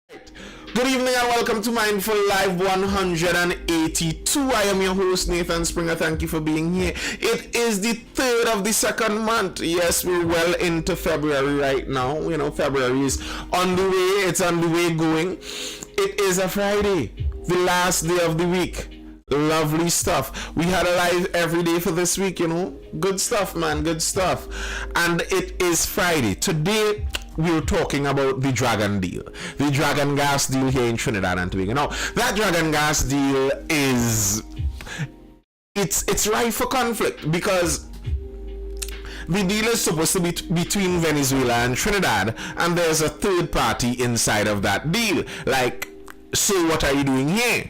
Good evening and welcome to Mindful Live 182. I am your host Nathan Springer. Thank you for being here. It is the 3rd of the second month. Yes, we're well into February right now. You know, February is on the way. It's on the way going. It is a Friday, the last day of the week. Lovely stuff. We had a live every day for this week, you know. Good stuff, man. Good stuff. And it is Friday. Today, we're talking about the Dragon deal. The Dragon gas deal here in Trinidad and Tobago. Now, that Dragon gas deal is... It's rife for conflict because the deal is supposed to be between Venezuela and Trinidad, and there's a third party inside of that deal. Like, so what are you doing here?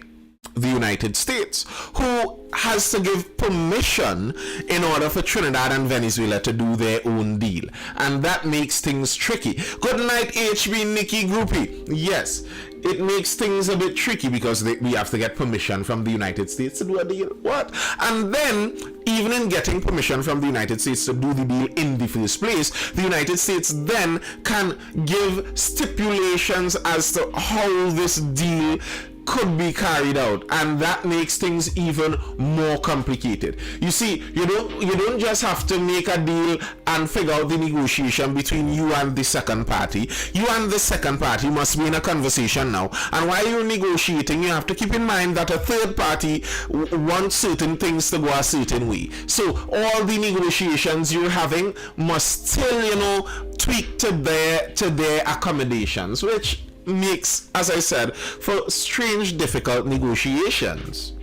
The United States, who has to give permission in order for Trinidad and Venezuela to do their own deal, and that makes things tricky. Good night, HB Nikki Groupie. Yes, it makes things a bit tricky because we have to get permission from the United States to do a deal. What? And then, even in getting permission from the United States to do the deal in the first place, the United States then can give stipulations as to how this deal could be carried out, and that makes things even more complicated. You see, you don't just have to make a deal and figure out the negotiation between you and the second party. You and the second party must be in a conversation now, and while you're negotiating, you have to keep in mind that a third party wants certain things to go a certain way. So all the negotiations you're having must still, you know, tweak to their accommodations, which makes, as I said, for strange, difficult negotiations.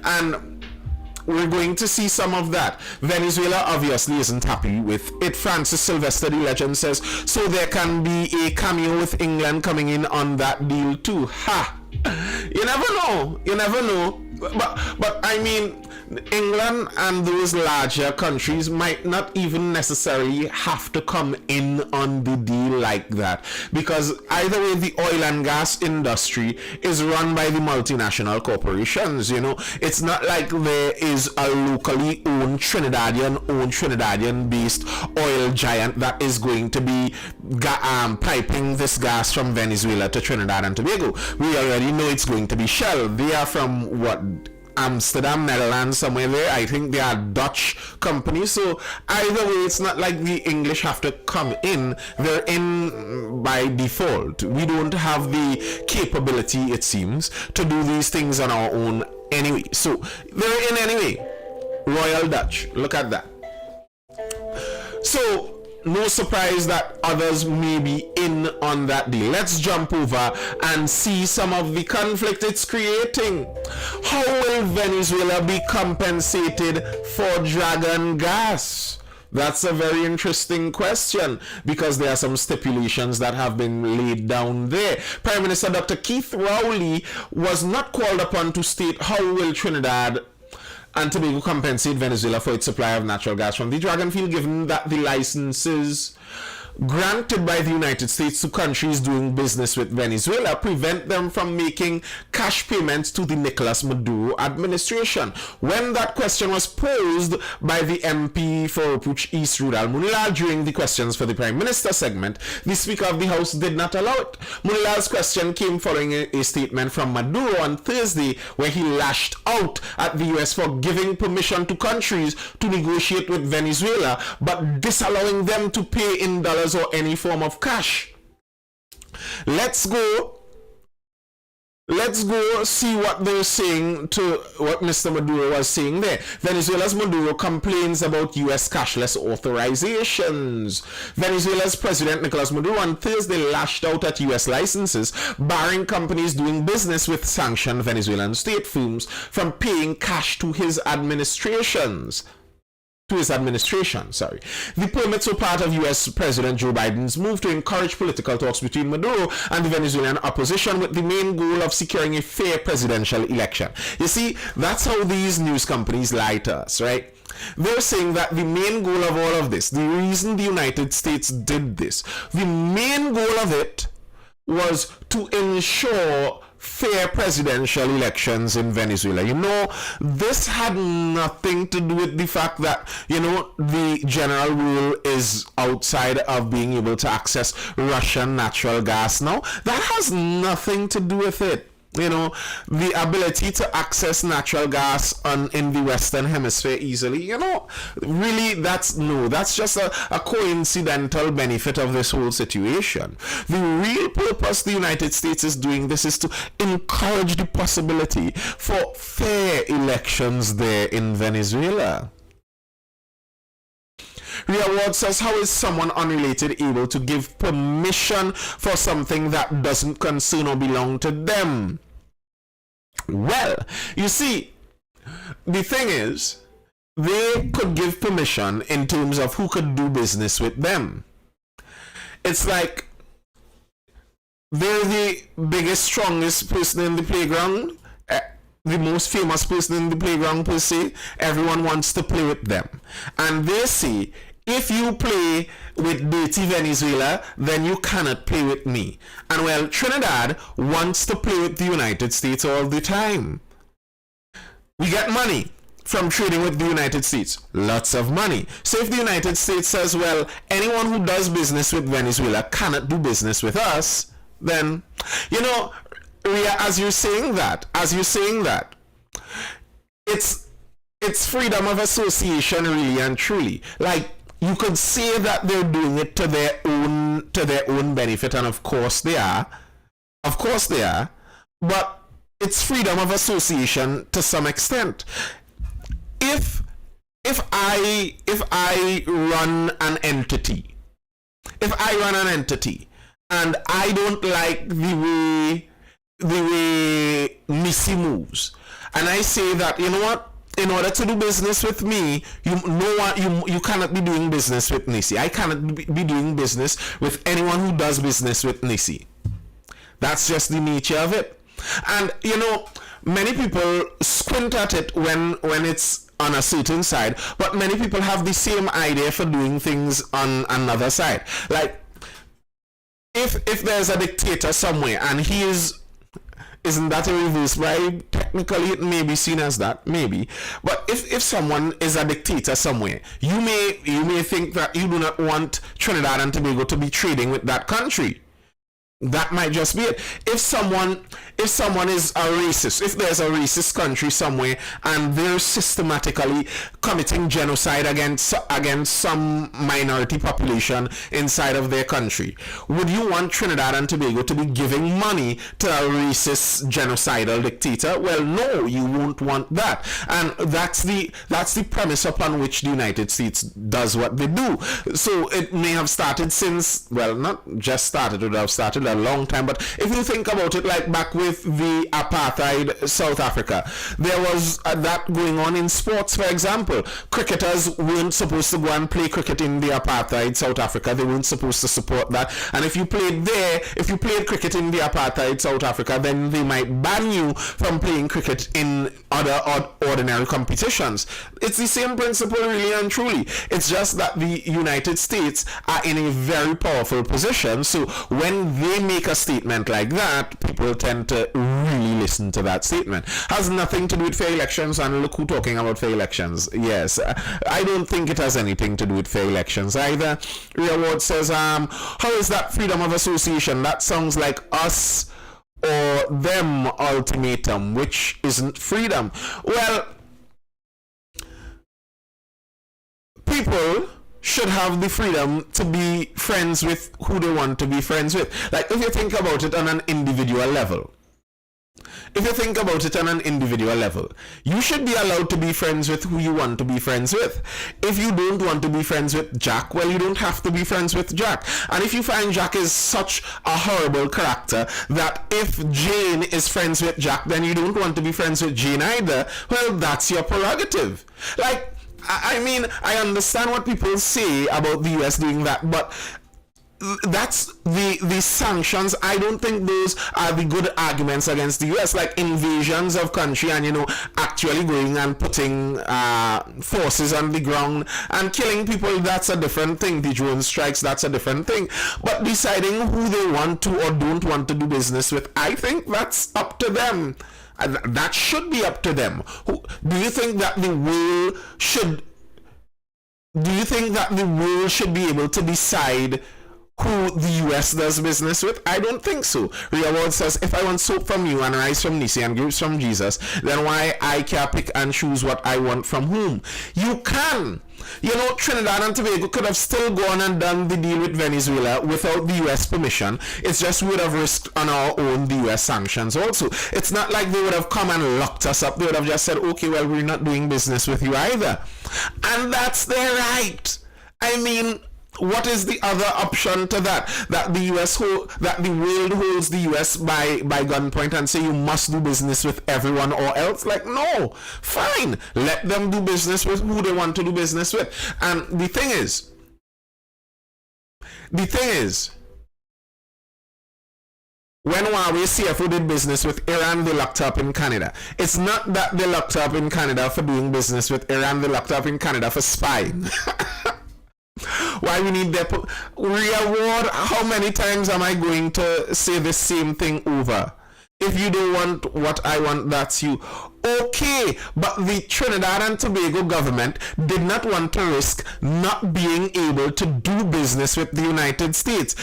And we're going to see some of that. Venezuela obviously isn't happy with it. Francis Sylvester, the legend, says, so there can be a cameo with England coming in on that deal too. Ha! You never know. You never know. But I mean, England and those larger countries might not even necessarily have to come in on the deal like that, because either way, the oil and gas industry is run by the multinational corporations. You know, it's not like there is a locally owned Trinidadian based oil giant that is going to be piping this gas from Venezuela to Trinidad and Tobago. We already know it's going to be Shell. They are from what, Amsterdam, Netherlands, somewhere there. I think they are Dutch companies. So either way, it's not like the English have to come in. They're in by default. We don't have the capability, it seems, to do these things on our own anyway. So they're in anyway. Royal Dutch. Look at that. So no surprise that others may be in on that deal. Let's jump over and see some of the conflict it's creating. How will Venezuela be compensated for Dragon gas? That's a very interesting question, because there are some stipulations that have been laid down there. Prime Minister Dr. Keith Rowley was not called upon to state how will Trinidad and Tobago compensate Venezuela for its supply of natural gas from the Dragon field, given that the licenses granted by the United States to countries doing business with Venezuela prevent them from making cash payments to the Nicolas Maduro administration. When that question was posed by the MP for Puch East, Rudal Munila, during the questions for the Prime Minister segment, the Speaker of the House did not allow it. Munila's question came following a statement from Maduro on Thursday, where he lashed out at the US for giving permission to countries to negotiate with Venezuela, but disallowing them to pay in dollars or any form of cash. Let's go see what they're saying to what Mr. Maduro was saying there. Venezuela's Maduro complains about US cashless authorizations. Venezuela's President Nicolas Maduro on Thursday lashed out at US licenses, barring companies doing business with sanctioned Venezuelan state firms from paying cash to his administration. The permits were part of US President Joe Biden's move to encourage political talks between Maduro and the Venezuelan opposition, with the main goal of securing a fair presidential election. You see, that's how these news companies lie to us, right? They're saying that the main goal of all of this, the reason the United States did this, the main goal of it was to ensure fair presidential elections in Venezuela. This had nothing to do with the fact that, the general rule is outside of being able to access Russian natural gas now. That has nothing to do with it. The ability to access natural gas in the Western Hemisphere easily, really that's just a coincidental benefit of this whole situation. The real purpose the United States is doing this is to encourage the possibility for fair elections there in Venezuela. Reward says, how is someone unrelated able to give permission for something that doesn't concern or belong to them? Well, you see, the thing is, they could give permission in terms of who could do business with them. It's like they're the biggest, strongest person in the playground, the most famous person in the playground per se. Everyone wants to play with them. And they say, if you play with dirty Venezuela, then you cannot play with me. And well, Trinidad wants to play with the United States all the time. We get money from trading with the United States. Lots of money. So if the United States says, well, anyone who does business with Venezuela cannot do business with us, then, Ria, as you're saying that, it's freedom of association, really and truly. Like, you could say that they're doing it to their own benefit, and of course they are. But it's freedom of association to some extent. If I run an entity, and I don't like the way Missy moves, and I say that, you know what, in order to do business with me, you cannot be doing business with Nisi. I cannot be doing business with anyone who does business with Nisi. That's just the nature of it. And many people squint at it when it's on a certain side, but many people have the same idea for doing things on another side. Like, if there's a dictator somewhere and isn't that a reverse bribe? Technically, it may be seen as that, maybe. But if someone is a dictator somewhere, you may think that you do not want Trinidad and Tobago to be trading with that country. That might just be it. If someone is a racist, if there's a racist country somewhere and they're systematically committing genocide against some minority population inside of their country, would you want Trinidad and Tobago to be giving money to a racist genocidal dictator? Well, no, you won't want that. And that's the premise upon which the United States does what they do. So it may have started since, well, not just started, it would have started a long time. But if you think about it, like back with the apartheid South Africa, there was that going on in sports. For example, cricketers weren't supposed to go and play cricket in the apartheid South Africa. They weren't supposed to support that. And if you played cricket in the apartheid South Africa, then they might ban you from playing cricket in other ordinary competitions. It's the same principle, really and truly. It's just that the United States are in a very powerful position. So when they make a statement like that, people tend to really listen to that statement. Has nothing to do with fair elections, and look who talking about fair elections. Yes, I don't think it has anything to do with fair elections either. Reward says, how is that freedom of association? That sounds like us or them ultimatum, which isn't freedom. Well, people should have the freedom to be friends with who they want to be friends with. Like, if you think about it on an individual level, you should be allowed to be friends with who you want to be friends with. If you don't want to be friends with Jack, well, you don't have to be friends with Jack. And if you find Jack is such a horrible character that if Jane is friends with Jack, then you don't want to be friends with Jane either, well, that's your prerogative. Like, I mean, I understand what people say about the US doing that, but that's the sanctions. I don't think those are the good arguments against the US. Like invasions of country and actually going and putting forces on the ground and killing people, that's a different thing. The drone strikes, that's a different thing. But deciding who they want to or don't want to do business with, I think that's up to them. That should be up to them. Do you think that the world should be able to decide who the US does business with? I don't think so. Real World says, if I want soap from you and rice from Nisi and grapes from Jesus, then why I can't pick and choose what I want from whom? You can. Trinidad and Tobago could have still gone and done the deal with Venezuela without the US permission. It's just we would have risked on our own the US sanctions also. It's not like they would have come and locked us up. They would have just said, okay, well, we're not doing business with you either. And that's their right. I mean, what is the other option to that? That the world holds the US by gunpoint and say you must do business with everyone or else? Like, no. Fine. Let them do business with who they want to do business with. And the thing is, when Huawei CFO did business with Iran, they locked up in Canada. It's not that they locked up in Canada for doing business with Iran. They locked up in Canada for spying. Why we need their reward? How many times am I going to say the same thing over? If you don't want what I want, that's you. Okay, but the Trinidad and Tobago government did not want to risk not being able to do business with the United States.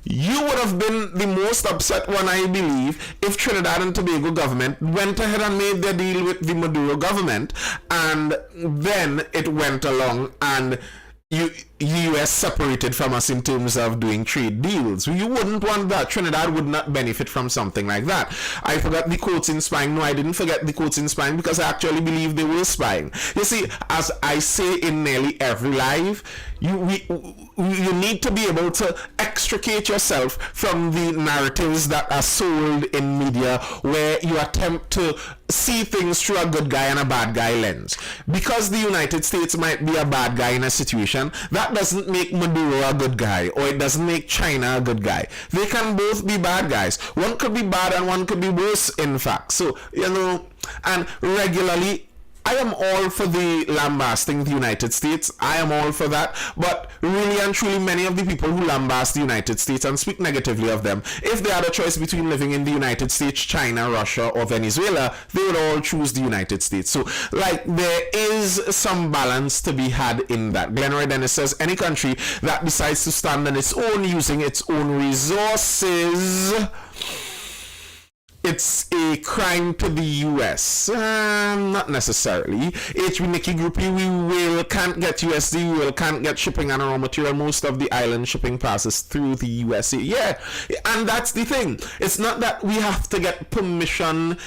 You would have been the most upset one, I believe, if Trinidad and Tobago government went ahead and made their deal with the Maduro government, and then it went along and US separated from us in terms of doing trade deals. You wouldn't want that. Trinidad would not benefit from something like that. I forgot the quotes in spying. No, I didn't forget the quotes in spying because I actually believe they were spying. You see, as I say in nearly every live, you need to be able to extricate yourself from the narratives that are sold in media where you attempt to see things through a good guy and a bad guy lens. Because the United States might be a bad guy in a situation, that doesn't make Maduro a good guy, or it doesn't make China a good guy. They can both be bad guys. One could be bad and one could be worse, in fact. So, and regularly, I am all for the lambasting the United States. I am all for that. But really and truly, many of the people who lambast the United States and speak negatively of them, if they had a choice between living in the United States, China, Russia, or Venezuela, they would all choose the United States. So, there is some balance to be had in that. Glenroy Dennis says, any country that decides to stand on its own using its own resources, it's a crime to the US. Not necessarily. HB Nikki Groupie, we can't get USD, we can't get shipping and raw material. Most of the island shipping passes through the USA. Yeah, and that's the thing. It's not that we have to get permission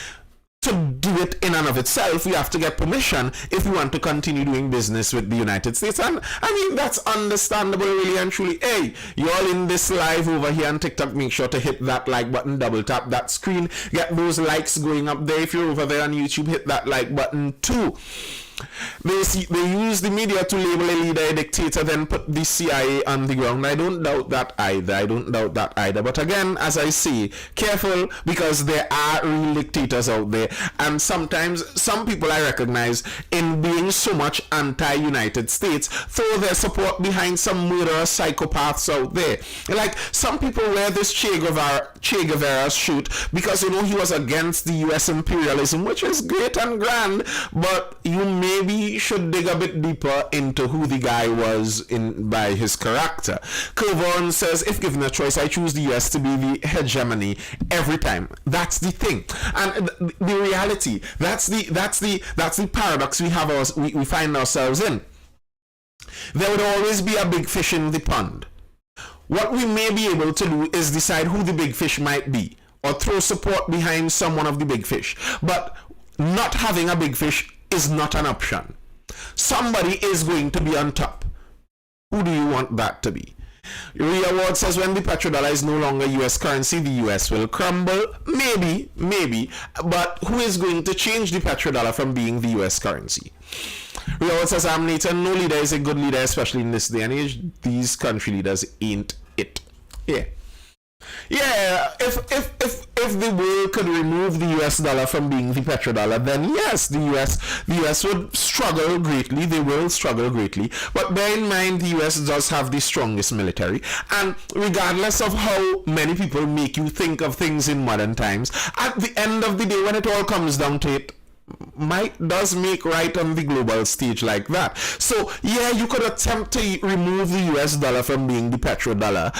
to do it in and of itself. We have to get permission if we want to continue doing business with the United States. And I mean, that's understandable, really and truly. Hey, you all in this live over here on TikTok, make sure to hit that like button, double tap that screen, get those likes going up there. If you're over there on YouTube, hit that like button too. They use the media to label a leader a dictator, then put the CIA on the ground. I don't doubt that either. But again, as I say, careful, because there are real dictators out there. And sometimes some people I recognize in being so much anti-United States throw their support behind some murderous psychopaths out there. Like, some people wear this Che Guevara shoot because he was against the US imperialism, which is great and grand, but you maybe should dig a bit deeper into who the guy was by his character. Kilvorn says, if given a choice, I choose the US to be the hegemony every time. That's the thing. And the reality, that's the paradox we find ourselves in. There would always be a big fish in the pond. What we may be able to do is decide who the big fish might be, or throw support behind someone of the big fish. But not having a big fish is not an option. Somebody is going to be on top. Who do you want that to be? Ria Ward says, when the petrodollar is no longer US currency, the US will crumble. Maybe. But who is going to change the petrodollar from being the US currency? Ria Ward says, I'm Nathan. No leader is a good leader, especially in this day and age. These country leaders ain't it. Yeah. Yeah, if the world could remove the US dollar from being the petrodollar, then yes, the US would struggle greatly. They will struggle greatly. But bear in mind, the US does have the strongest military, and regardless of how many people make you think of things in modern times, at the end of the day, when it all comes down to it, might does make right on the global stage like that. So yeah, you could attempt to remove the US dollar from being the petrodollar,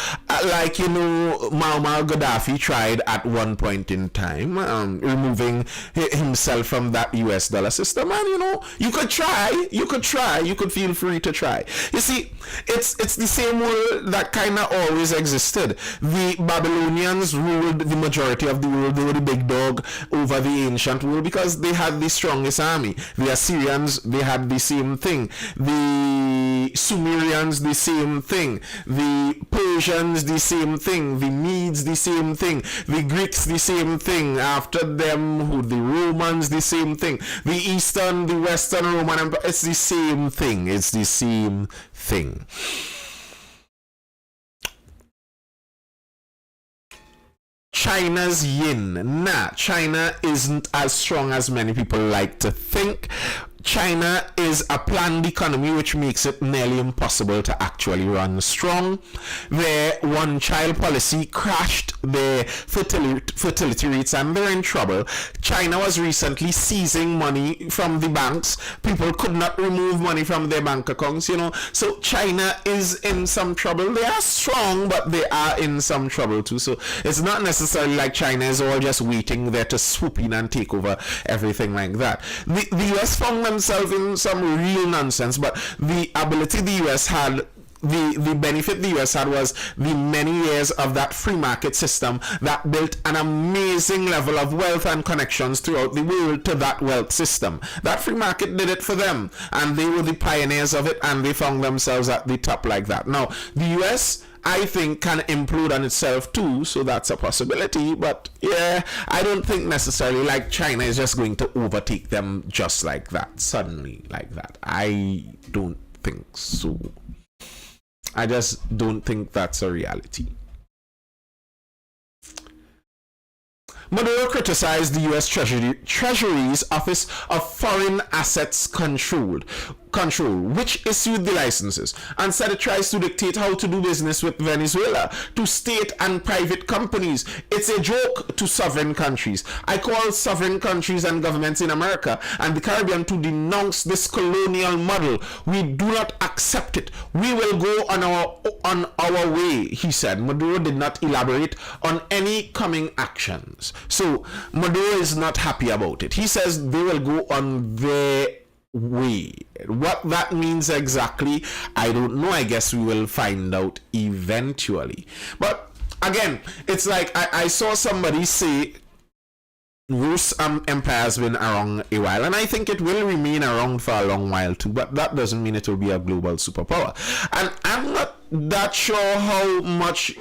like Muammar Gaddafi tried at one point in time, removing himself from that US dollar system. And you could try, you could feel free to try. You see, it's the same world that kind of always existed. The Babylonians ruled the majority of the world. They were the big dog over the ancient world because they had the strongest army. The Assyrians, they had the same thing. The Sumerians, the same thing. The Persians, the same thing. The Medes, the same thing. The Greeks, the same thing. After them, the Romans, the same thing. The Eastern, the Western Roman Empire, it's the same thing. It's the same thing. China's yin. Nah, China isn't as strong as many people like to think. China is a planned economy, which makes it nearly impossible to actually run strong. Their one-child policy crashed their fertility rates, and they're in trouble. China was recently seizing money from the banks. People could not remove money from their bank accounts, So China is in some trouble. They are strong, but they are in some trouble too. So it's not necessarily like China is all just waiting there to swoop in and take over everything like that. The US found themselves in some real nonsense, but the ability the US had, the benefit the US had was the many years of that free market system that built an amazing level of wealth and connections throughout the world to that wealth system. That free market did it for them, and they were the pioneers of it, and they found themselves at the top like that. Now, the US, I think, can implode on itself too, so that's a possibility. But yeah, I don't think necessarily like China is just going to overtake them just like that, suddenly like that. I don't think so. I just don't think that's a reality. Maduro criticized the U.S. Treasury's Office of Foreign Assets Control, which issued the licenses, and said it tries to dictate how to do business with Venezuela to state and private companies. It's a joke to sovereign countries. I call sovereign countries and governments in America and the Caribbean to denounce this colonial model. We do not accept it. We will go on our way, he said. Maduro did not elaborate on any coming actions. So Maduro is not happy about it. He says they will go on their way. What that means exactly, I don't know. I guess we will find out eventually. But again, it's like I saw somebody say Rus empire has been around a while, and I think it will remain around for a long while too, but that doesn't mean it will be a global superpower. And I'm not that sure how much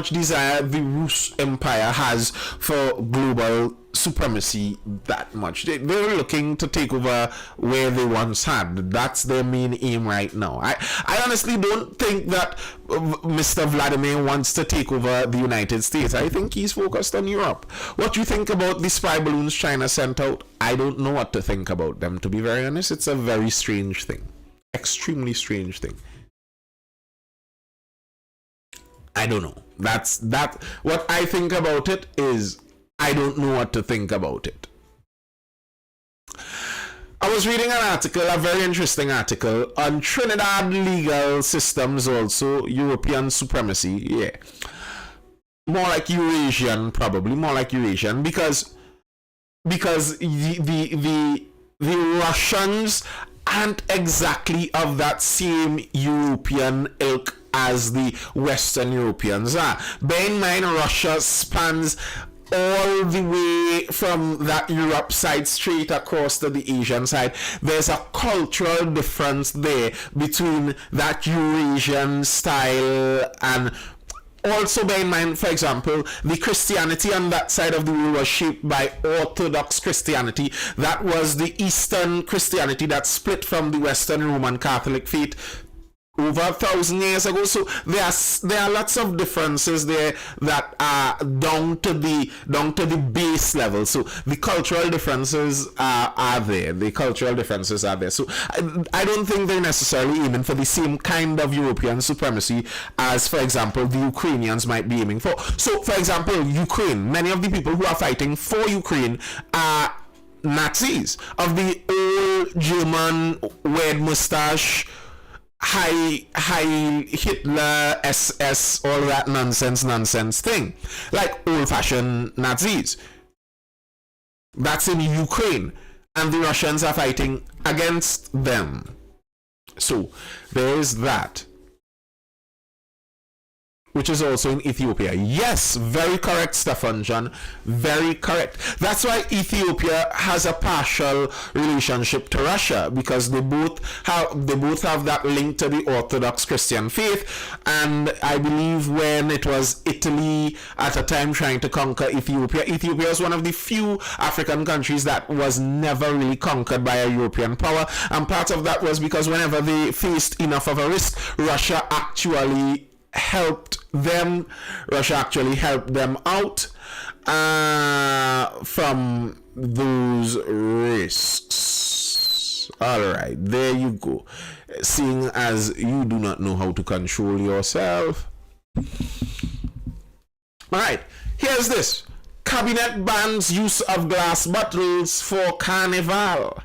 desire the Rus empire has for global supremacy that much. They're looking to take over where they once had. That's their main aim right now. I honestly don't think that Mr. Vladimir wants to take over the United States. I think he's focused on Europe. What do you think about the spy balloons China sent out? I don't know what to think about them, to be very honest. It's a very strange thing. Extremely strange thing. I don't know. That's what I think about it is I don't know what to think about it. I was reading an article, a very interesting article, on Trinidad legal systems, also European supremacy. Yeah. More like Eurasian, probably. More like Eurasian, because the Russians aren't exactly of that same European ilk as the Western Europeans are. Bear in mind, Russia spans all the way from that Europe side straight across to the Asian side. There's a cultural difference there between that Eurasian style and also bear in mind, for example, the Christianity on that side of the world was shaped by Orthodox Christianity. That was the Eastern Christianity that split from the Western Roman Catholic faith over 1,000 years ago. So there are lots of differences there that are down to the base level. So the cultural differences are there. The cultural differences are there. So I don't think they're necessarily aiming for the same kind of European supremacy as, for example, the Ukrainians might be aiming for. So, for example, Ukraine. Many of the people who are fighting for Ukraine are Nazis of the old German weird mustache, high Hitler, SS, all that nonsense thing, like old-fashioned Nazis. That's in Ukraine, and the Russians are fighting against them. So there is that, which is also in Ethiopia. Yes, very correct, Stefan John. Very correct. That's why Ethiopia has a partial relationship to Russia, because they both have that link to the Orthodox Christian faith. And I believe when it was Italy at a time trying to conquer Ethiopia, Ethiopia was one of the few African countries that was never really conquered by a European power. And part of that was because whenever they faced enough of a risk, Russia actually helped them out from those risks. All right, there you go. Seeing as you do not know how to control yourself. All right, here's this. Cabinet bans use of glass bottles for carnival.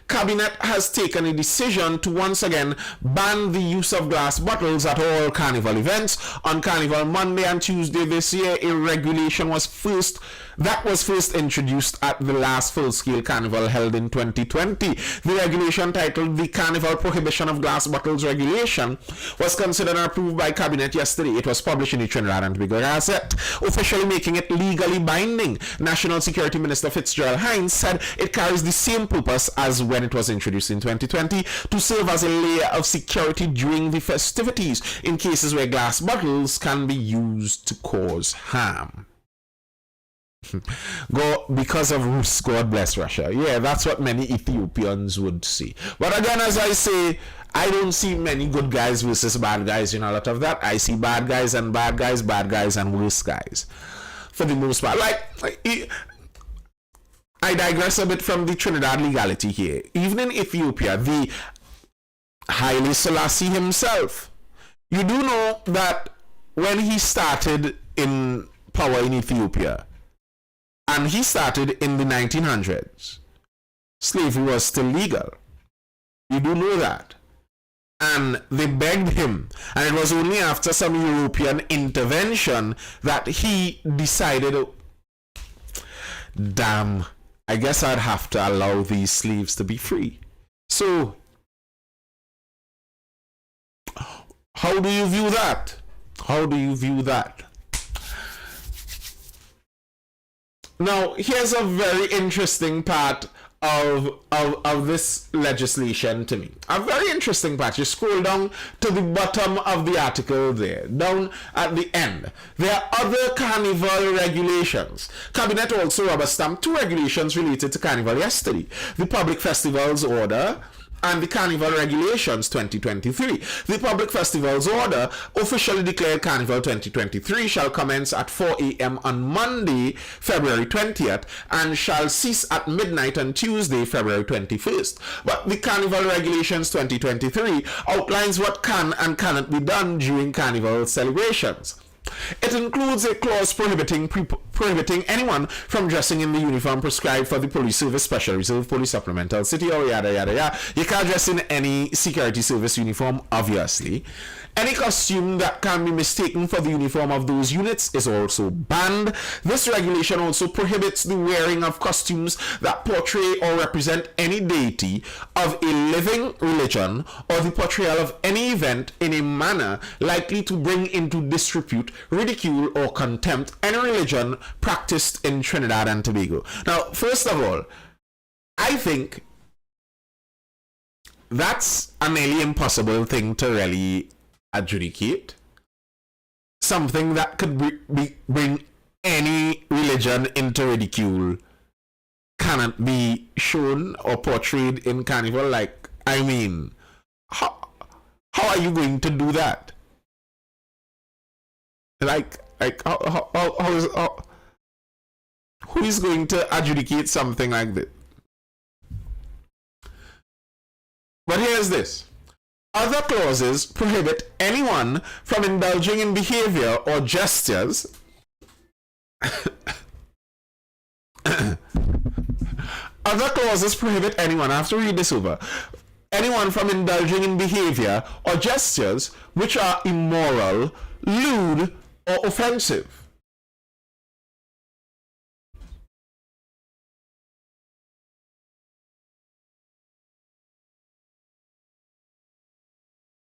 Cabinet has taken a decision to once again ban the use of glass bottles at all carnival events. On Carnival Monday and Tuesday this year, a regulation was first introduced at the last full-scale carnival held in 2020. The regulation, titled the Carnival Prohibition of Glass Bottles Regulation, was considered and approved by Cabinet yesterday. It was published in the Trinidad and Tobago Gazette, officially making it legally binding. National Security Minister Fitzgerald Hines said it carries the same purpose as when it was introduced in 2020, to serve as a layer of security during the festivities in cases where glass bottles can be used to cause harm. Because of Rus, God bless Russia. Yeah, that's what many Ethiopians would see. But again, as I say, I don't see many good guys versus bad guys in a lot of that. I see bad guys and worse guys. For the most part. I digress a bit from the Trinidad legality here. Even in Ethiopia, the Haile Selassie himself, you do know that when he started in power in Ethiopia, and he started in the 1900s, slavery was still legal. You do know that. And they begged him. And it was only after some European intervention that he decided, damn, I guess I'd have to allow these slaves to be free. So, how do you view that? How do you view that? Now, here's a very interesting part of this legislation to me. A very interesting part. You scroll down to the bottom of the article there, down at the end. There are other carnival regulations. Cabinet also rubber-stamped 2 regulations related to carnival yesterday. The Public Festivals Order and the Carnival Regulations 2023. The Public Festivals Order officially declared Carnival 2023 shall commence at 4 a.m. on Monday, February 20th, and shall cease at midnight on Tuesday, February 21st. But the Carnival Regulations 2023 outlines what can and cannot be done during Carnival celebrations. It includes a clause prohibiting anyone from dressing in the uniform prescribed for the police service, special reserve, police supplemental, city, or yada yada yada. You can't dress in any security service uniform, obviously. Any costume that can be mistaken for the uniform of those units is also banned. This regulation also prohibits the wearing of costumes that portray or represent any deity of a living religion, or the portrayal of any event in a manner likely to bring into disrepute, ridicule, or contempt any religion practiced in Trinidad and Tobago. Now, first of all, I think that's a nearly impossible thing to really adjudicate. Something that could bring any religion into ridicule cannot be shown or portrayed in carnival. Like, I mean, how How are you going to do that? Who is going to adjudicate something like this? But here's this. Other clauses prohibit anyone from indulging in behavior or gestures Other clauses prohibit anyone, I have to read this over, anyone from indulging in behavior or gestures which are immoral, lewd, or offensive.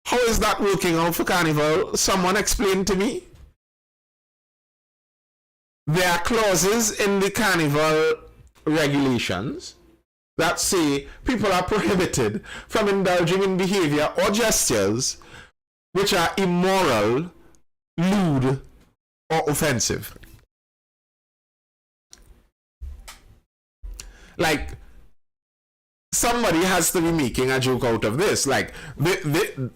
How is that working out for Carnival? Someone explain to me. There are clauses in the Carnival regulations that say people are prohibited from indulging in behavior or gestures which are immoral, lewd, or offensive. Like, somebody has to be making a joke out of this. Like, they're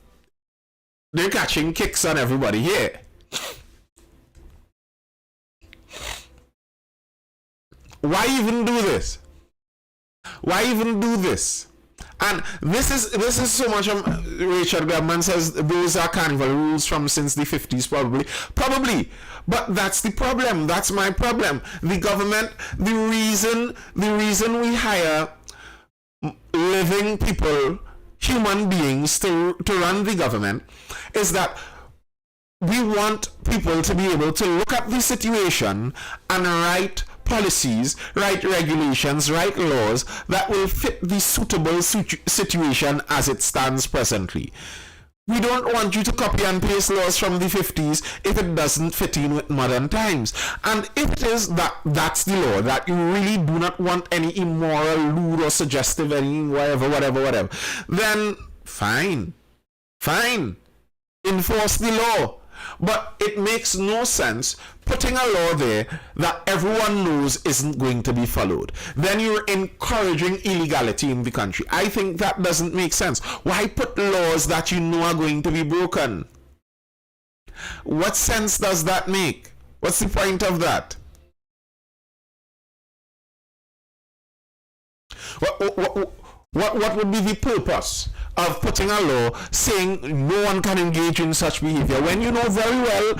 catching kicks on everybody here. Why even do this? Why even do this? And this is so much. Richard Gabman says those are Carnival rules from since the 50s, probably. But that's the problem. That's my problem. The government. The reason we hire living people, human beings, to run the government is that we want people to be able to look at the situation and write policies, write regulations, write laws that will fit the suitable situation as it stands presently. We don't want you to copy and paste laws from the 50s if it doesn't fit in with modern times. And if it is that's the law, that you really do not want any immoral, lewd, or suggestive, any whatever, then fine. Enforce the law. But it makes no sense putting a law there that everyone knows isn't going to be followed. Then you're encouraging illegality in the country. I think that doesn't make sense. Why put laws that you know are going to be broken? What sense does that make? What's the point of that? What would be the purpose of putting a law saying no one can engage in such behavior when you know very well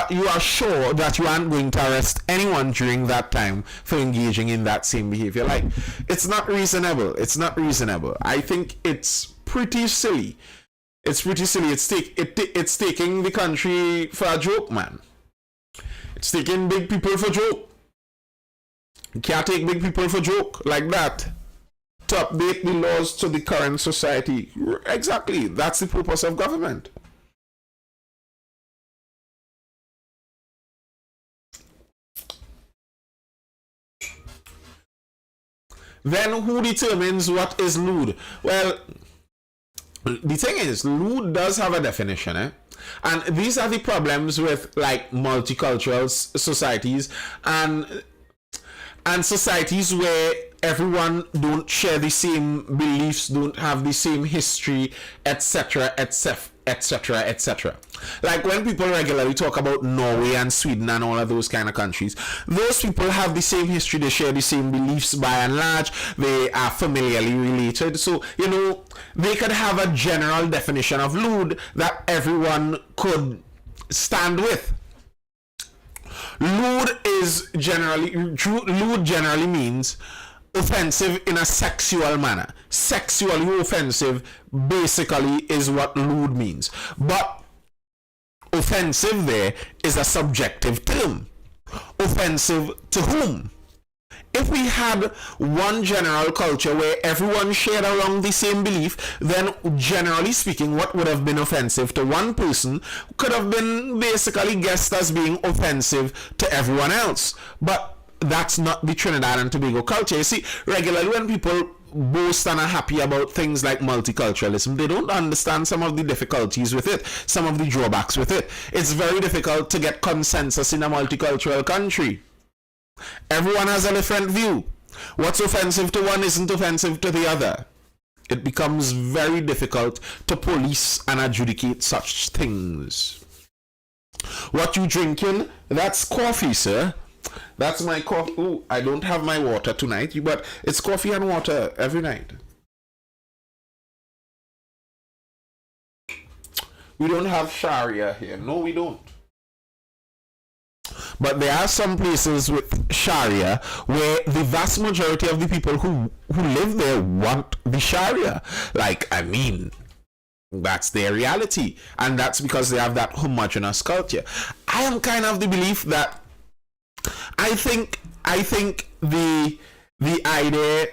you are sure that you aren't going to arrest anyone during that time for engaging in that same behavior? Like, it's not reasonable. I think it's pretty silly. It's taking the country for a joke, man. It's taking big people for joke. You can't take big people for joke like that. To update the laws to the current society. Exactly. That's the purpose of government. Then who determines what is lewd? Well, the thing is, lewd does have a definition, eh? And these are the problems with, like, multicultural societies and societies where everyone don't share the same beliefs, don't have the same history, etc. Like, when people regularly talk about Norway and Sweden and all of those kind of countries, those people have the same history, they share the same beliefs by and large, they are familiarly related, so, you know, they could have a general definition of lewd that everyone could stand with. Lewd generally means offensive in a sexual manner. Sexually offensive basically is what lewd means. But offensive there is a subjective term. Offensive to whom? If we had one general culture where everyone shared around the same belief, then generally speaking, what would have been offensive to one person could have been basically guessed as being offensive to everyone else. But that's not the Trinidad and Tobago culture. You see, regularly when people boast and are happy about things like multiculturalism, they don't understand some of the difficulties with it, some of the drawbacks with it. It's very difficult to get consensus in a multicultural country. Everyone has a different view. What's offensive to one isn't offensive to the other. It becomes very difficult to police and adjudicate such things. What you drinking? That's coffee, sir. That's my coffee. Ooh, I don't have my water tonight, but it's coffee and water every night. We don't have Sharia here. No, we don't. But there are some places with Sharia where the vast majority of the people who live there want the Sharia. Like, I mean, that's their reality. And that's because they have that homogenous culture. I am kind of the belief that I think the idea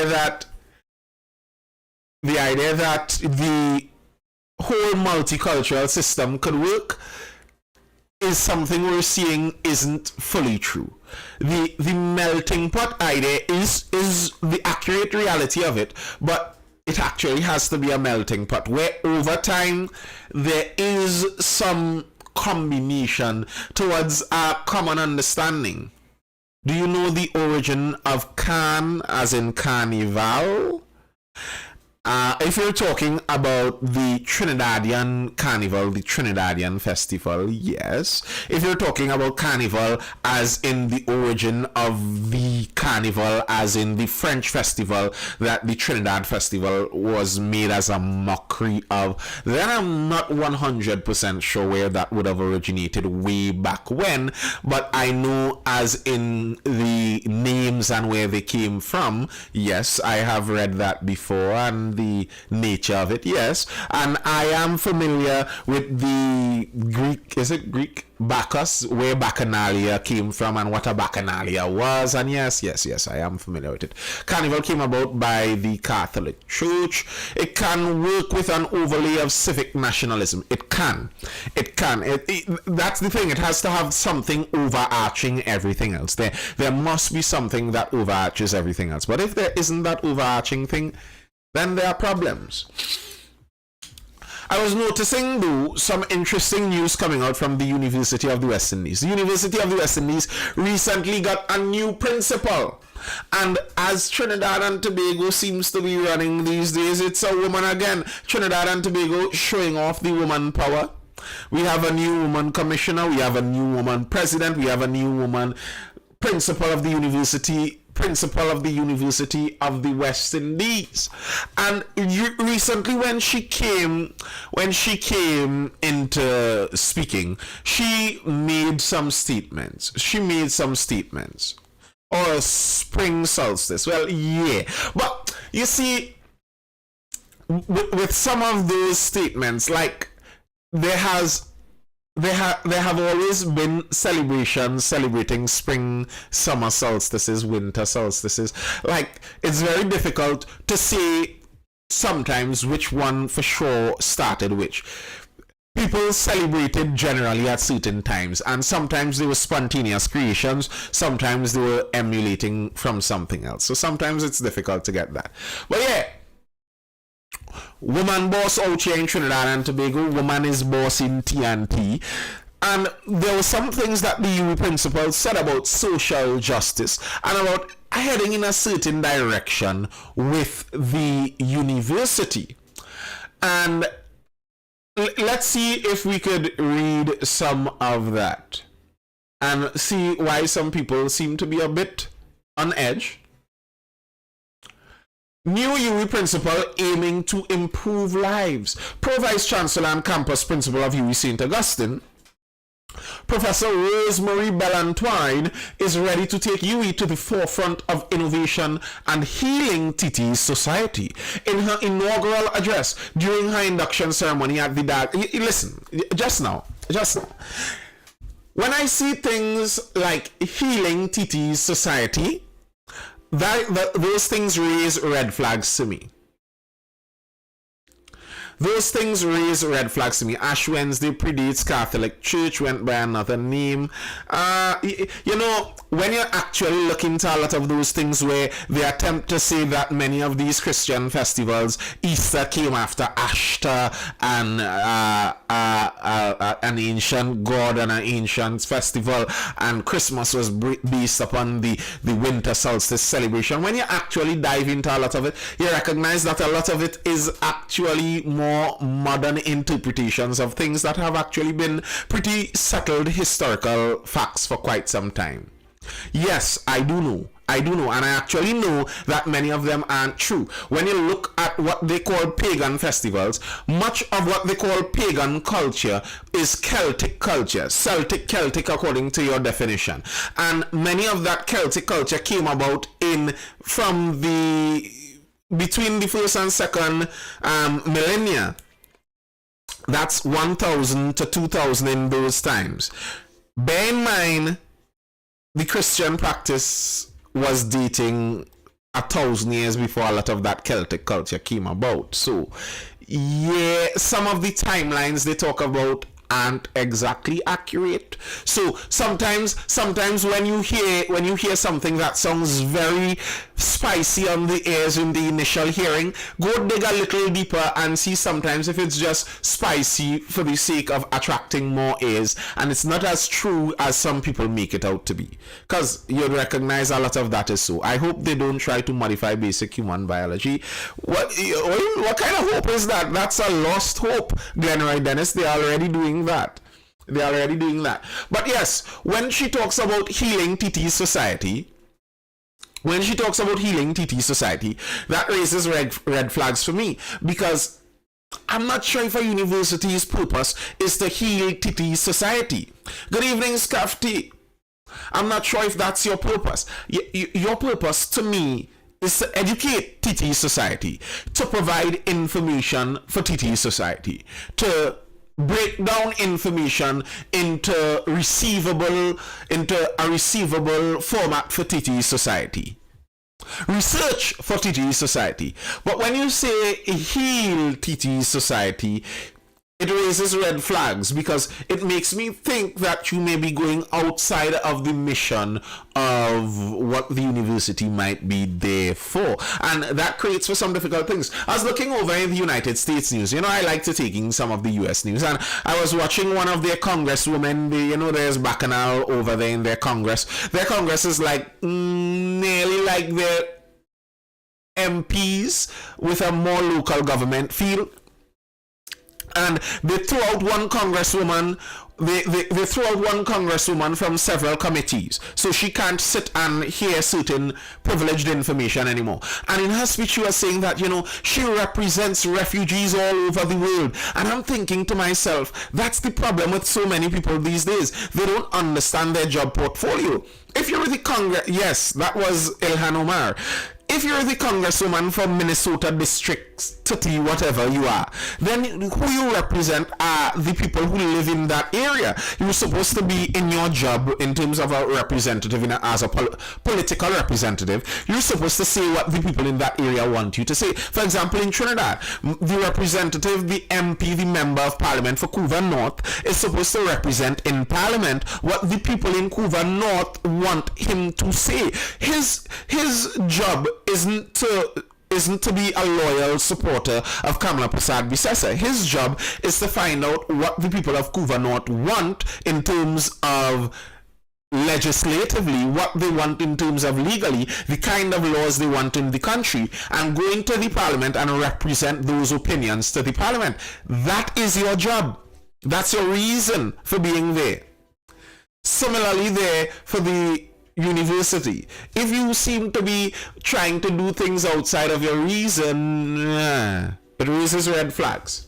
that the whole multicultural system could work is something we're seeing isn't fully true. The melting pot idea is the accurate reality of it, but it actually has to be a melting pot where over time there is some combination towards a common understanding. Do you know the origin of Can as in carnival? If you're talking about the Trinidadian carnival, the Trinidadian festival, yes. If you're talking about carnival as in the origin of the carnival, as in the French festival that the Trinidad festival was made as a mockery of, then I'm not 100% sure where that would have originated way back when, but I know as in the names and where they came from, yes, I have read that before, and the nature of it, yes, and I am familiar with the Greek Bacchus, where Bacchanalia came from and what a Bacchanalia was, and yes, I am familiar with it. Carnival came about by the Catholic Church. It can work with an overlay of civic nationalism. It can. That's the thing. It has to have something overarching everything else. There must be something that overarches everything else. But if there isn't that overarching thing, then there are problems. I was noticing, though, some interesting news coming out from the University of the West Indies. The University of the West Indies recently got a new principal. And as Trinidad and Tobago seems to be running these days, it's a woman again. Trinidad and Tobago showing off the woman power. We have a new woman commissioner. We have a new woman president. We have a new woman principal of the University of the West Indies. And recently when she came into speaking, she made some statements. Or spring solstice. Well, yeah. But you see, with some of those statements, like there have always been celebrations celebrating spring, summer solstices, winter solstices. Like, it's very difficult to say sometimes which one for sure started which. People celebrated generally at certain times, and sometimes they were spontaneous creations, sometimes they were emulating from something else. So sometimes it's difficult to get that. But yeah, woman boss out here in Trinidad and Tobago, woman is boss in TNT. And there were some things that the UE principal said about social justice and about heading in a certain direction with the university. And let's see if we could read some of that and see why some people seem to be a bit on edge. New UE principal aiming to improve lives. Pro Vice Chancellor and Campus Principal of UE St. Augustine, Professor Rosemary Ballantyne, is ready to take UE to the forefront of innovation and healing Titi's society. In her inaugural address during her induction ceremony at the listen, just now. When I see things like healing Titi's society, those things raise red flags to me. those things raise red flags to me. Ash Wednesday predates Catholic Church, went by another name. You know, when you're actually looking into a lot of those things where they attempt to say that many of these Christian festivals, Easter came after Ashtar and an ancient god and an ancient festival, and Christmas was based upon the winter solstice celebration. When you actually dive into a lot of it, you recognize that a lot of it is actually more modern interpretations of things that have actually been pretty settled historical facts for quite some time. Yes, I do know, and I actually know that many of them aren't true. When you look at what they call pagan festivals, much of what they call pagan culture is Celtic culture, Celtic Celtic according to your definition. And many of that Celtic culture came about from between the first and second millennia. That's 1000 to 2000 in those times. Bear in mind, the Christian practice was dating 1,000 years before a lot of that Celtic culture came about. So, yeah, some of the timelines they talk about aren't exactly accurate. So sometimes when you hear something that sounds very spicy on the ears in the initial hearing, go dig a little deeper and see sometimes if it's just spicy for the sake of attracting more ears, and it's not as true as some people make it out to be, because you'll recognize a lot of that is so. I hope they don't try to modify basic human biology. What kind of hope is that? That's a lost hope, Glenroy Dennis. They're already doing that. But yes, when she talks about healing TT society, that raises red flags for me, because I'm not sure if a university's purpose is to heal TT society. Good evening, Scarf T. I'm not sure if that's your purpose. Your purpose to me is to educate TT society, to provide information for TT society, to break down information into a receivable format for TT society. Research for TT society. But when you say heal TT society, it raises red flags, because it makes me think that you may be going outside of the mission of what the university might be there for, and that creates for some difficult things. I was looking over in the United States news. I like to take in some of the US news, and I was watching one of their congresswomen. There's Bacchanal over there in their Congress. Their Congress is like nearly like their MPs with a more local government feel. And they threw out one congresswoman. They threw out one congresswoman from several committees, so she can't sit and hear certain privileged information anymore. And in her speech, she was saying that she represents refugees all over the world. And I'm thinking to myself, that's the problem with so many people these days. They don't understand their job portfolio. If you're the yes, that was Ilhan Omar. If you're the congresswoman from Minnesota District 30, whatever you are, then who you represent are the people who live in that area. You're supposed to be in your job in terms of a representative, as a political representative. You're supposed to say what the people in that area want you to say. For example, in Trinidad, the representative, the MP, the member of parliament for Couva North, is supposed to represent in parliament what the people in Couva North want him to say. His job isn't to be a loyal supporter of Kamala Prasad Bisesa. His job is to find out what the people of Couva North want in terms of legislatively, what they want in terms of legally, the kind of laws they want in the country, and go into the parliament and represent those opinions to the parliament. That is your job. That's your reason for being there. Similarly, there for the university, if you seem to be trying to do things outside of your reason, it raises red flags.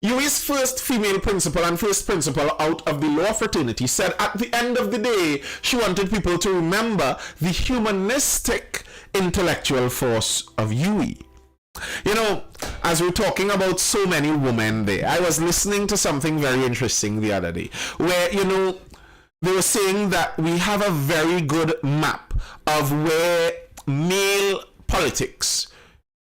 UA's first female principal and first principal out of the law fraternity said at the end of the day, she wanted people to remember the humanistic intellectual force of UE. As we're talking about so many women there, I was listening to something very interesting the other day, where, they were saying that we have a very good map of where male politics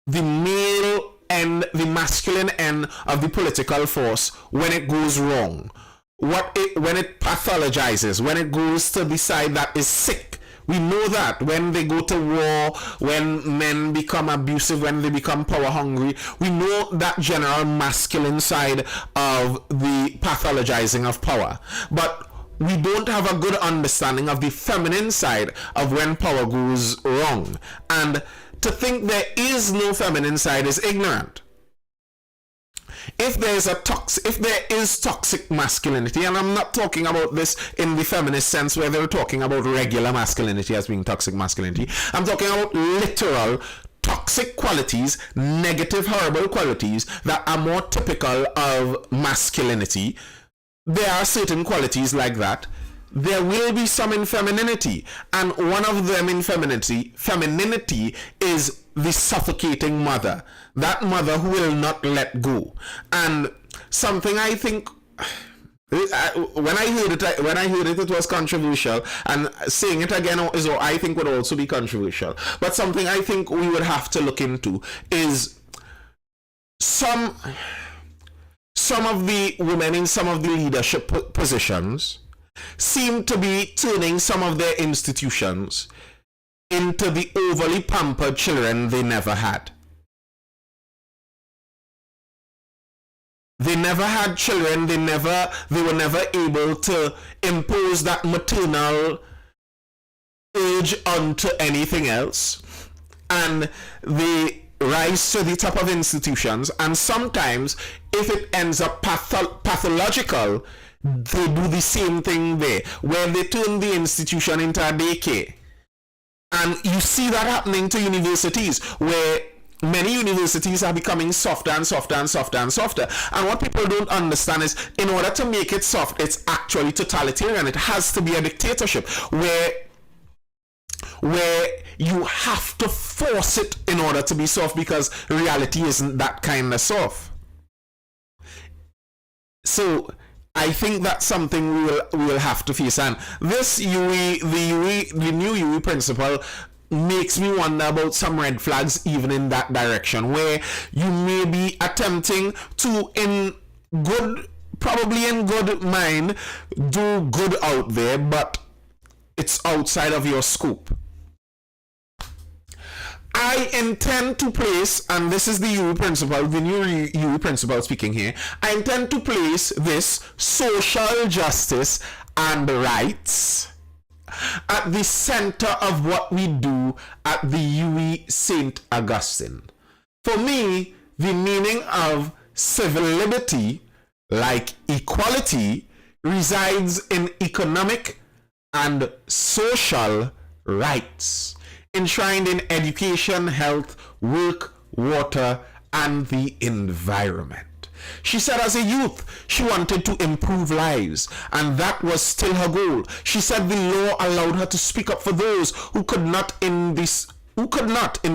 the male and the masculine end of the political force when it goes wrong, when it pathologizes, when it goes to the side that is sick. We know that when they go to war, when men become abusive, when they become power hungry, we know that general masculine side of the pathologizing of power. But we don't have a good understanding of the feminine side of when power goes wrong. And to think there is no feminine side is ignorant. If there is toxic masculinity, and I'm not talking about this in the feminist sense where they're talking about regular masculinity as being toxic masculinity, I'm talking about literal toxic qualities, negative, horrible qualities that are more typical of masculinity. There are certain qualities like that. There will be some in femininity, and one of them in femininity is the suffocating mother, that mother who will not let go. And something I think, when I heard it, it was controversial, and saying it again is what I think would also be controversial. But something I think we would have to look into is some of the women in some of the leadership positions seem to be turning some of their institutions into the overly pampered children they never had. They never had children, they were never able to impose that maternal urge onto anything else, and they rise to the top of institutions, and sometimes if it ends up pathological, they do the same thing there, where they turn the institution into a daycare. And you see that happening to universities, where many universities are becoming softer and softer and softer and softer. And what people don't understand is, in order to make it soft, it's actually totalitarian. It has to be a dictatorship where you have to force it in order to be soft, because reality isn't that kind of soft. So I think that's something we will have to face. And this the new UE principle makes me wonder about some red flags even in that direction, where you may be attempting to, probably in good mind, do good out there, but it's outside of your scope. I intend to place, and this is the UE principle, the new UE principle speaking here, I intend to place this social justice and rights at the center of what we do at the UE St. Augustine. For me, the meaning of civil liberty, like equality, resides in economic and social rights, enshrined in education, health, work, water, and the environment. She said as a youth, she wanted to improve lives, and that was still her goal. She said the law allowed her to speak up for those who could not in the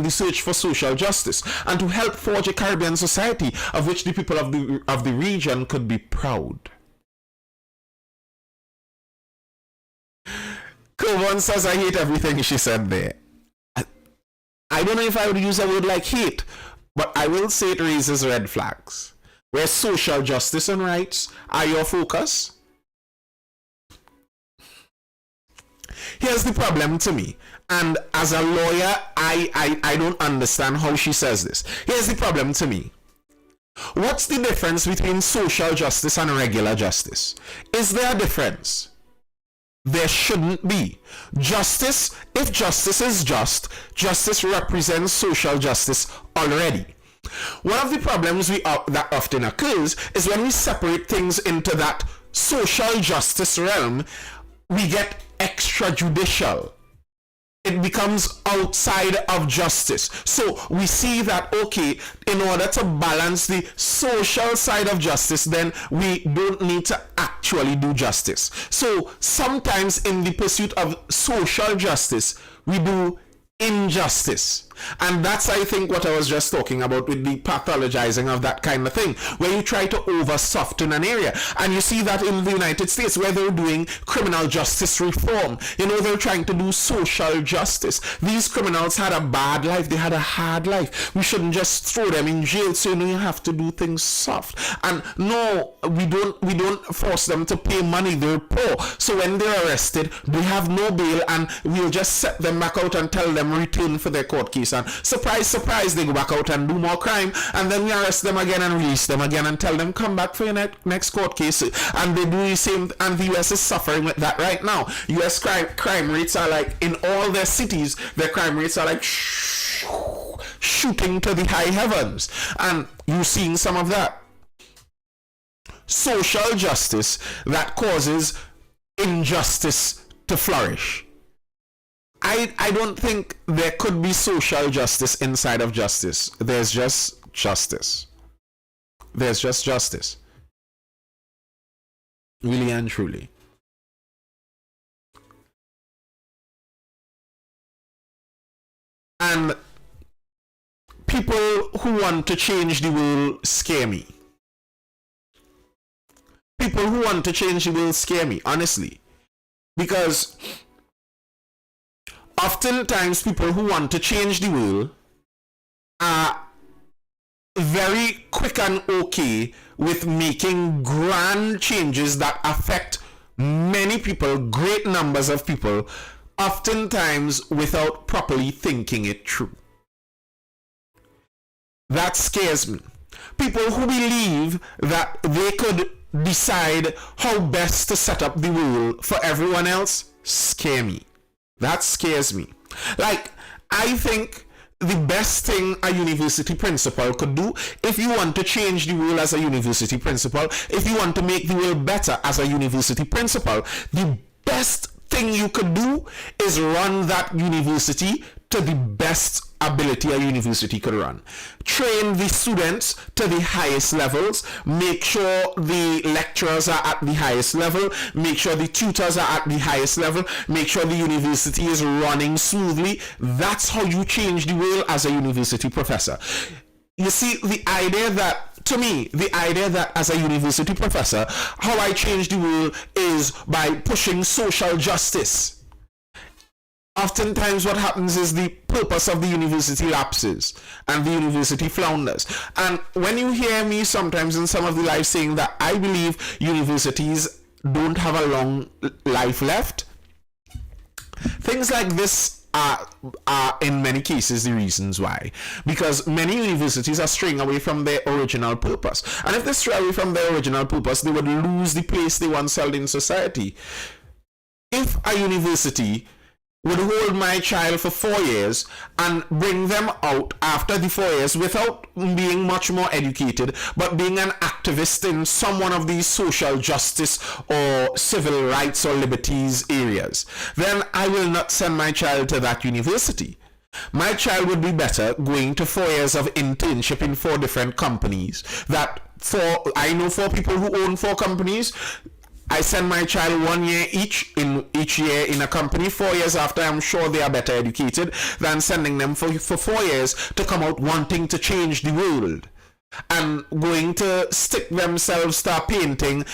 search for social justice, and to help forge a Caribbean society of which the people of the region could be proud. Kevon says, I hate everything she said there. I don't know if I would use a word like hate, but I will say it raises red flags, where social justice and rights are your focus. Here's the problem to me, and as a lawyer, I don't understand how she says this. Here's the problem to me. What's the difference between social justice and regular justice? Is there a difference? There shouldn't be. Justice, if justice is just, justice represents social justice already. One of the problems that often occurs is when we separate things into that social justice realm, we get extrajudicial. It becomes outside of justice. So we see that, okay, in order to balance the social side of justice, then we don't need to actually do justice. So sometimes in the pursuit of social justice, we do injustice. And that's, I think, what I was just talking about with the pathologizing of that kind of thing, where you try to over soften an area. And you see that in the United States, where they're doing criminal justice reform. You know, they're trying to do social justice. These criminals had a bad life. They had a hard life. We shouldn't just throw them in jail. So, you know, you have to do things soft. And no, we don't force them to pay money. They're poor. So when they're arrested, they have no bail, and we'll just set them back out and tell them return for their court case. And surprise, surprise, they go back out and do more crime, and then we arrest them again and release them again and tell them come back for your next court case. And they do the same, and the US is suffering with that right now. US crime rates are like, in all their cities, their crime rates are like shooting to the high heavens, and you're seeing some of that. Social justice that causes injustice to flourish. I don't think there could be social justice inside of justice. There's just justice. There's just justice. Really and truly. And people who want to change the world scare me. People who want to change the world scare me, honestly. Because oftentimes people who want to change the world are very quick and okay with making grand changes that affect many people, great numbers of people, oftentimes without properly thinking it through. That scares me. People who believe that they could decide how best to set up the world for everyone else scare me. That scares me. Like, I think the best thing a university principal could do, if you want to change the world as a university principal, if you want to make the world better as a university principal, the best thing you could do is run that university to the best ability a university could run. Train the students to the highest levels, make sure the lecturers are at the highest level, make sure the tutors are at the highest level, make sure the university is running smoothly. That's how you change the world as a university professor. You see, the idea that, to me, the idea that as a university professor, how I change the world is by pushing social justice. Oftentimes what happens is the purpose of the university lapses and the university flounders. And when you hear me sometimes in some of the lives saying that I believe universities don't have a long life left, things like this are in many cases the reasons why. Because many universities are straying away from their original purpose. And if they stray away from their original purpose, they would lose the place they once held in society. If a university would hold my child for 4 years and bring them out after the 4 years without being much more educated, but being an activist in some one of these social justice or civil rights or liberties areas, then I will not send my child to that university. My child would be better going to 4 years of internship in 4 different companies. I know 4 people who own 4 companies. I send my child 1 year each year in a company. 4 years after, I'm sure they are better educated than sending them for 4 years to come out wanting to change the world and going to stick themselves, start painting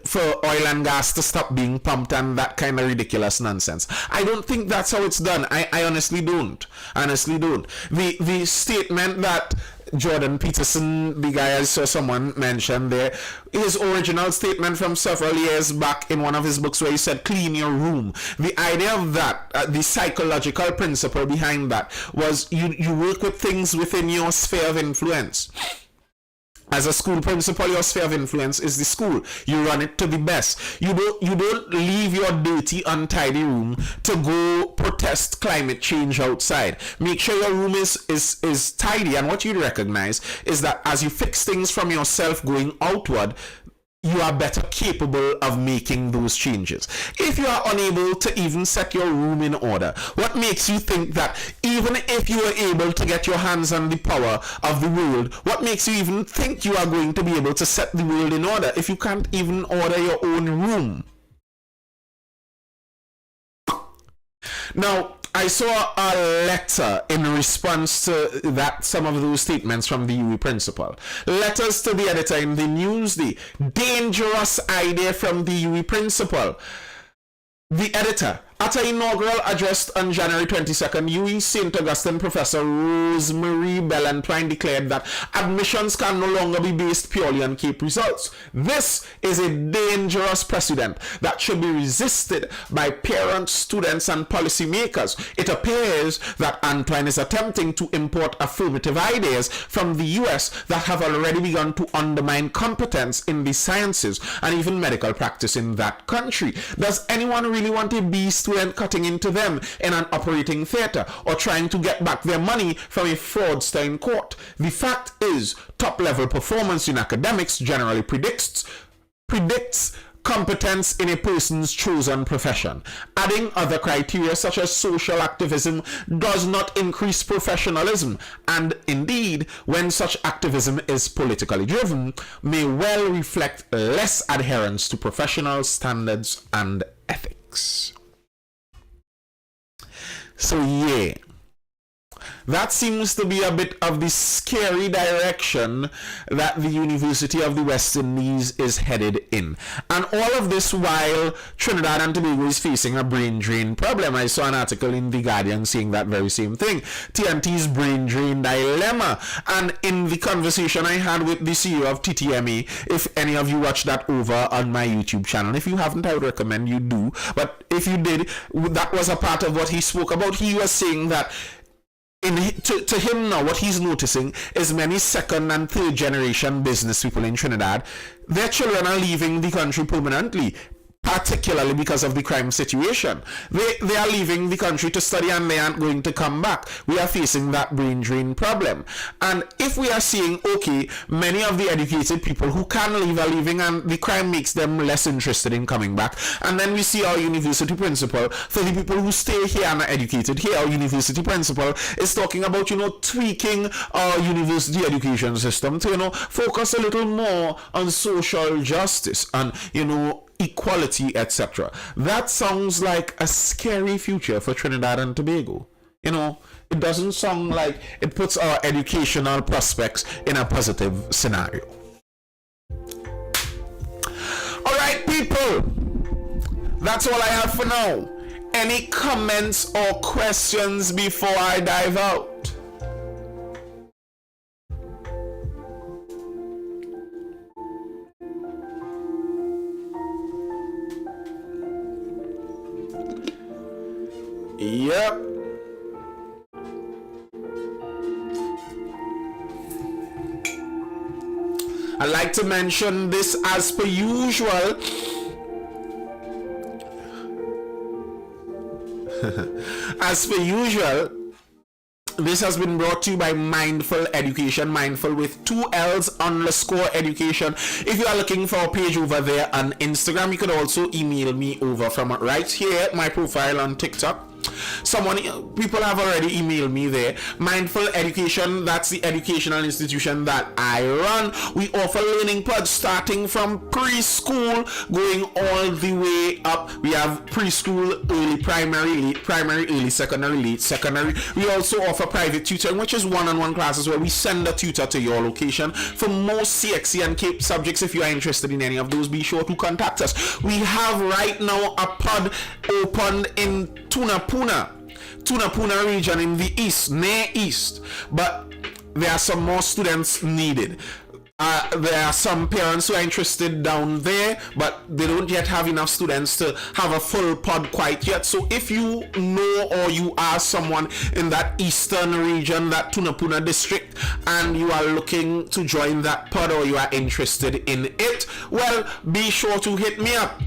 for oil and gas to stop being pumped and that kind of ridiculous nonsense. I don't think that's how it's done. I honestly don't. The statement that Jordan Peterson, the guy I saw someone mention there, his original statement from several years back in one of his books where he said clean your room. The idea of that, the psychological principle behind that was you work with things within your sphere of influence. As a school principal, your sphere of influence is the school. You run it to the best. You don't leave your dirty, untidy room to go protest climate change outside. Make sure your room is tidy. And what you recognize is that as you fix things from yourself going outward, you are better capable of making those changes. If you are unable to even set your room in order, what makes you think that even if you are able to get your hands on the power of the world, what makes you even think you are going to be able to set the world in order if you can't even order your own room? Now, I saw a letter in response to that, some of those statements from the UE principal. Letters to the editor in the Newsday. Dangerous idea from the UE principal. The editor. At her inaugural address on January 22nd, UE St. Augustine Professor Rosemary Bellantwine declared that admissions can no longer be based purely on CAPE results. This is a dangerous precedent that should be resisted by parents, students, and policymakers. It appears that Antwine is attempting to import affirmative ideas from the US that have already begun to undermine competence in the sciences and even medical practice in that country. Does anyone really want a B student cutting into them in an operating theater or trying to get back their money from a fraudster in court? The fact is, top-level performance in academics generally predicts competence in a person's chosen profession. Adding other criteria such as social activism does not increase professionalism, and indeed, when such activism is politically driven, may well reflect less adherence to professional standards and ethics. So yeah, that seems to be a bit of the scary direction that the University of the West Indies is headed in. And all of this while Trinidad and Tobago is facing a brain drain problem. I saw an article in The Guardian saying that very same thing. TNT's brain drain dilemma. And in the conversation I had with the CEO of TTMA, if any of you watched that over on my YouTube channel, if you haven't, I would recommend you do. But if you did, that was a part of what he spoke about. He was saying that to him now, what he's noticing is many second and third generation business people in Trinidad, their children are leaving the country permanently, particularly because of the crime situation. They are leaving the country to study and they aren't going to come back. We are facing that brain drain problem. And if we are seeing, okay, many of the educated people who can leave are leaving and the crime makes them less interested in coming back, and then we see our university principal, for the people who stay here and are educated here, our university principal is talking about, tweaking our university education system to, focus a little more on social justice and, equality, etc. That sounds like a scary future for Trinidad and Tobago. It doesn't sound like it puts our educational prospects in a positive scenario. Alright, people, that's all I have for now. Any comments or questions before I dive out? Yep. I'd like to mention this as per usual. As per usual, this has been brought to you by Mindful Education, Mindful with 2 L's _education. If you are looking for a page over there on Instagram, you can also email me over from right here, my profile on TikTok. People have already emailed me there. Mindful Education, that's the educational institution that I run. We offer learning pods starting from preschool going all the way up. We have preschool, early primary, late primary, early secondary, late secondary. We also offer private tutoring, which is one-on-one classes where we send a tutor to your location. For most CXC and CAPE subjects, if you are interested in any of those, be sure to contact us. We have right now a pod opened in Tunapuna region in the east, near east, but there are some more students needed. There are some parents who are interested down there, but they don't yet have enough students to have a full pod quite yet. So if you know or you are someone in that eastern region, that Tunapuna district, and you are looking to join that pod or you are interested in it, well, be sure to hit me up.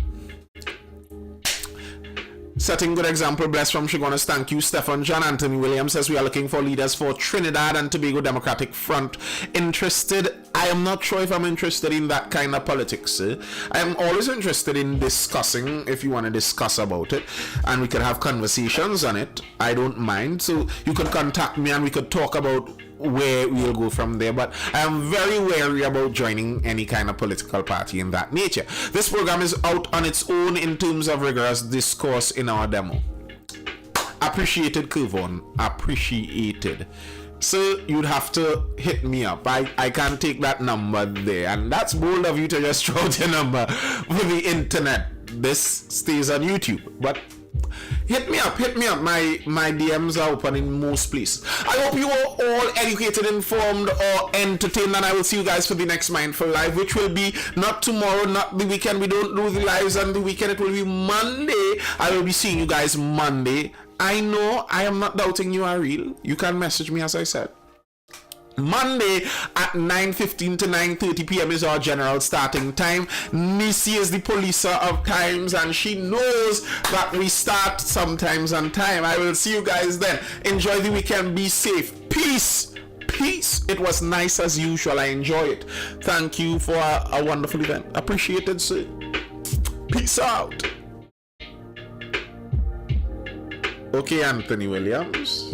Setting good example, blessed from Shigonas, thank you. Stephen John Anthony Williams says we are looking for leaders for Trinidad and Tobago Democratic Front. Interested? I am not sure if I'm interested in that kind of politics. I am always interested in discussing, if you want to discuss about it, and we could have conversations on it. I don't mind. So you could contact me and we could talk about where we'll go from there, but I am very wary about joining any kind of political party in that nature. This program is out on its own in terms of rigorous discourse in our demo. Appreciated, Kevon. Appreciated. So you'd have to hit me up. I can't take that number there. And that's bold of you to just throw out your number for the internet. This stays on YouTube. But hit me up. My DMs are open in most places. I hope you are all educated, informed, or entertained, and I will see you guys for the next Mindful Live, which will be not tomorrow, not the weekend. We don't do the lives on the weekend. It will be Monday. I will be seeing you guys Monday. I know I am not doubting you are real. You can message me, as I said. Monday at 9:15 to 9:30 p.m. is our general starting time. Nisi is the policer of times, and she knows that we start sometimes on time. I will see you guys then. Enjoy the weekend. Be safe. Peace. It was nice as usual. I enjoy it. Thank you for a wonderful event. Appreciated, sir. Peace out. Okay, Anthony Williams.